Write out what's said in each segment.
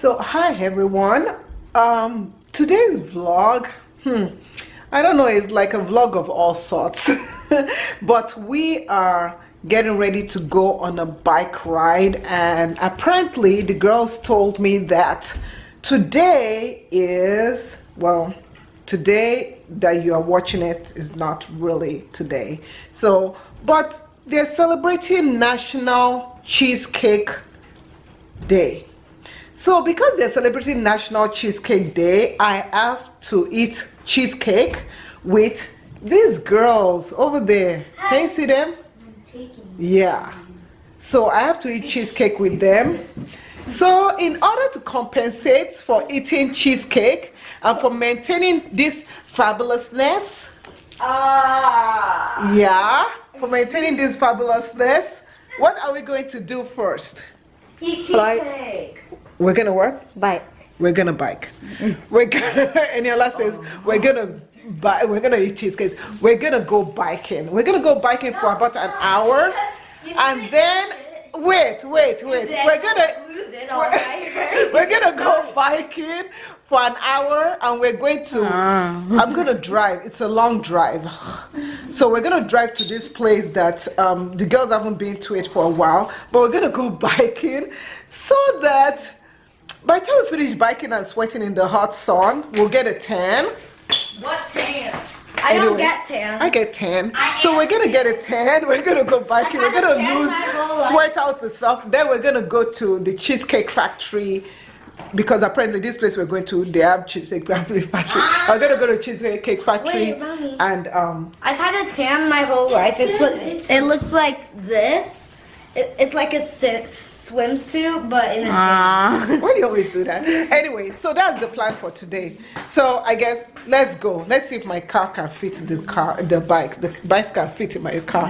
So hi everyone. Today's vlog, I don't know, it's like a vlog of all sorts. But we are getting ready to go on a bike ride, and apparently the girls told me that today is, well, today that you are watching it is not really today. So, but they're celebrating National Cheesecake Day. So because they're celebrating National Cheesecake Day, I have to eat cheesecake with these girls over there. Can you see them? Yeah. So I have to eat cheesecake with them. So in order to compensate for eating cheesecake and for maintaining this fabulousness, for maintaining this fabulousness, what are we going to do first? Eat cheesecake. We're gonna what? Bike. We're gonna bike. We're gonna. Eniola says we're gonna eat cheesecakes. We're gonna go biking. We're gonna go biking for about an hour, and then wait. We're gonna go biking for an hour, and we're going to. I'm gonna drive. It's a long drive, so we're gonna drive to this place that the girls haven't been to it for a while. But we're gonna go biking so that by the time we finish biking and sweating in the hot sun, we'll get a tan. What tan? I don't get tan. I get tan. So we're gonna get a tan. We're gonna go biking. We're gonna lose sweat out and stuff. Then we're gonna go to the Cheesecake Factory, because apparently this place we're going to, they have Cheesecake Factory. I'm gonna go to Cheesecake Factory. Wait, Mommy. And I've had a tan my whole life. It looks like this. It's like a swimsuit, but in a tan. Why do you always do that? Anyway, so that's the plan for today. So I guess let's go. Let's see if my car can fit the bikes. The bikes can fit in my car.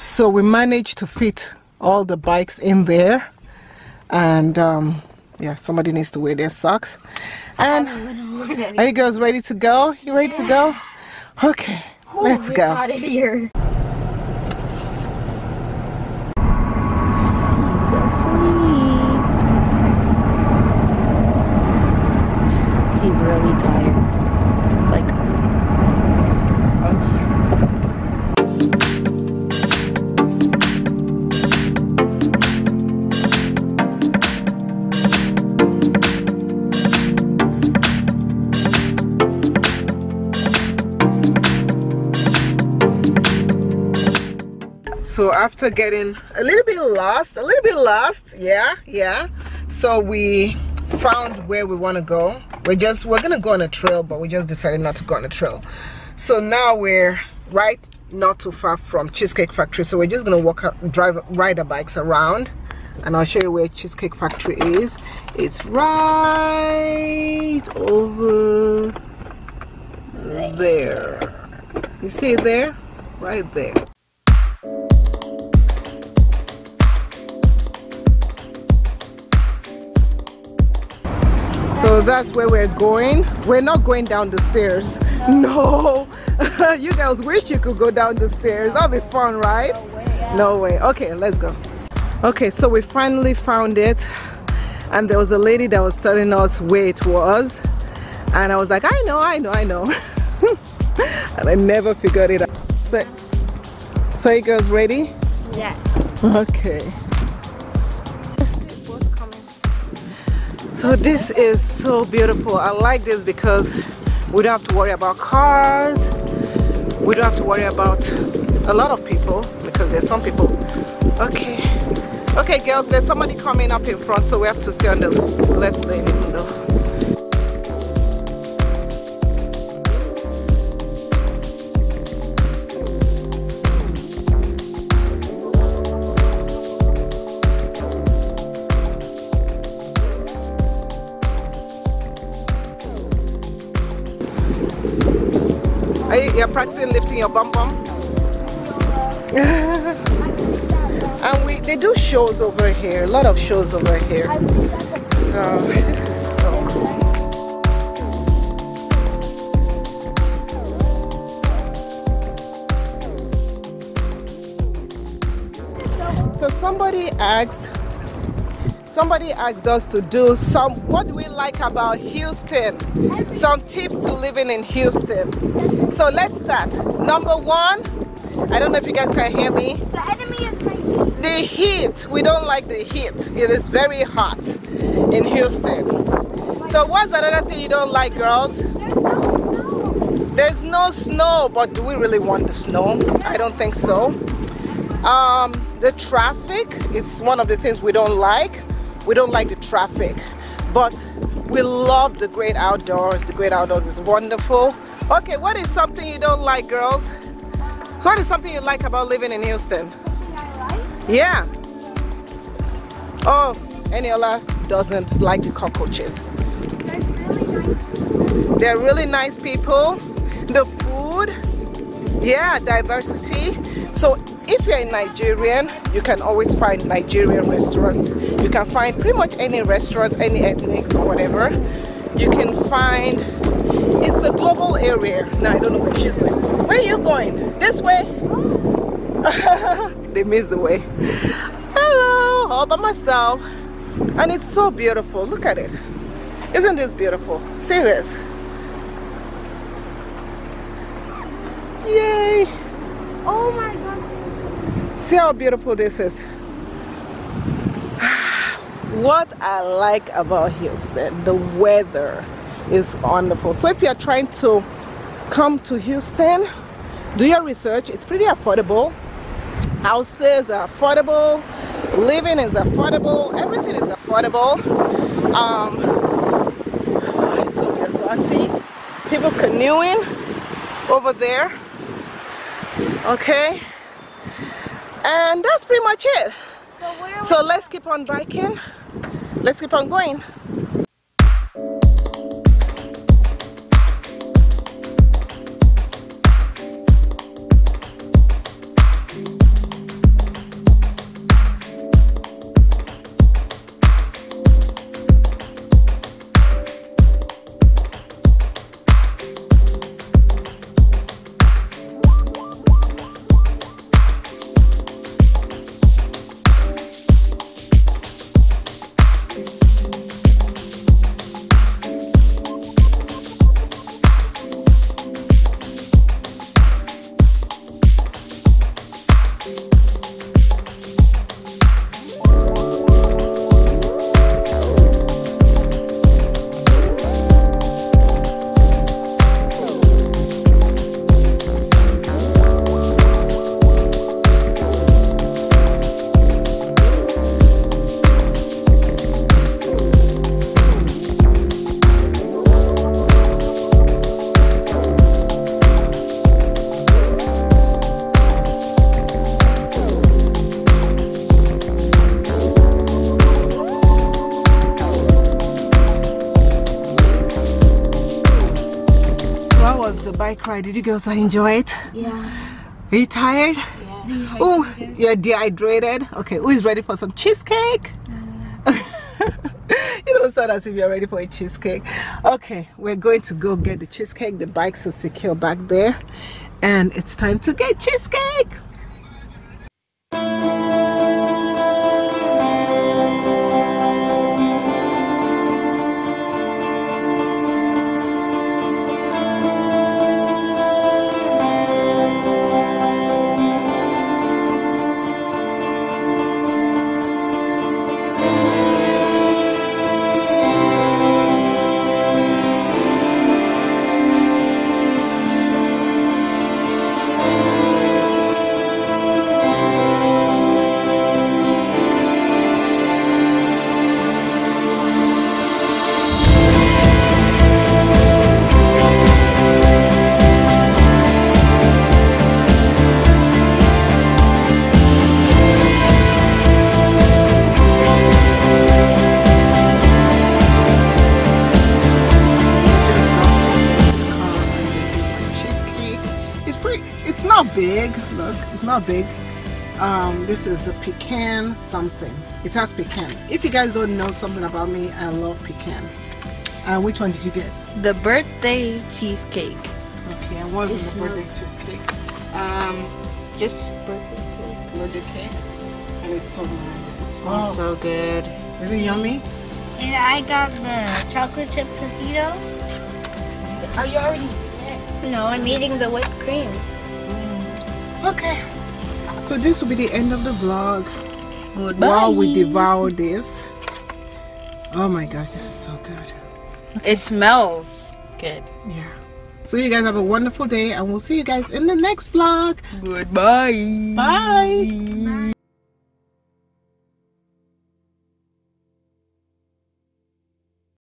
So we managed to fit all the bikes in there, and yeah, somebody needs to wear their socks. And are you girls ready to go? You ready to go? Okay, let's go. Out of here. She's really tired. Like, oh jeez. So after getting a little bit lost, yeah. So we found where we want to go. We're gonna go on a trail, but we just decided not to go on a trail. So now we're right not too far from Cheesecake Factory. So we're just gonna ride our bikes around, and I'll show you where Cheesecake Factory is. It's right over there. You see it there? Right there. So that's where we're going. We're not going down the stairs. No. You guys wish you could go down the stairs. That'll be fun, right? No way. Okay, let's go. Okay, so we finally found it, and there was a lady that was telling us where it was, and I was like, I know. And I never figured it out. So you girls ready? Yes. Okay. So this is so beautiful. I like this because we don't have to worry about cars. We don't have to worry about a lot of people, because there's some people. Okay, girls, there's somebody coming up in front, so we have to stay on the left lane even though. You're practicing lifting your bum bum? And they do shows over here, a lot of shows over here. So this is so cool. So somebody asked somebody asked us to do what do we like about Houston? Some tips to living in Houston. So let's start. Number one, I don't know if you guys can hear me. The enemy is my heat. The heat. We don't like the heat. It is very hot in Houston. So what's another thing you don't like, girls? There's no snow, but do we really want the snow? I don't think so. The traffic is one of the things we don't like. We don't like the traffic, but we love the great outdoors. The great outdoors is wonderful. Okay, what is something you don't like, girls? What is something you like about living in Houston? Yeah. Oh, Eniola doesn't like the cockroaches. They're really nice people. The food, yeah, diversity. So if you're a Nigerian, you can always find Nigerian restaurants. You can find pretty much any restaurant, any ethnics or whatever. You can find, it's a global area. Now I don't know where she's going. Where are you going? This way? They missed the way. Hello, all by myself. And it's so beautiful. Look at it. Isn't this beautiful? See this? Yay! Oh my god. See how beautiful this is. What I like about Houston, the weather is wonderful. So if you're trying to come to Houston, do your research. It's pretty affordable. Houses are affordable, living is affordable, everything is affordable. Oh, it's so beautiful. I see people canoeing over there. Okay, and that's pretty much it. So let's keep on biking. Let's keep on going. Bike ride. Did you girls enjoy it? Yeah. Are you tired? Yeah. Oh, you're dehydrated. Okay, who is ready for some cheesecake? You don't sound as if you're ready for a cheesecake. Okay, we're going to go get the cheesecake. The bikes are secure back there, and it's time to get cheesecake. Not big. Look, it's not big. This is the pecan something. It has pecan. If you guys don't know something about me, I love pecan. Which one did you get? The birthday cheesecake. Okay, and what is the birthday cheesecake? Just birthday cake. Birthday cake, and it's so nice. It smells so good. Is it yummy? And I got the chocolate chip taquito. Are you already? No, I'm eating the whipped cream. Okay. So this will be the end of the vlog. Goodbye. While we devour this. Oh my gosh, this is so good. It smells good. Yeah. So you guys have a wonderful day, and we'll see you guys in the next vlog. Goodbye. Bye.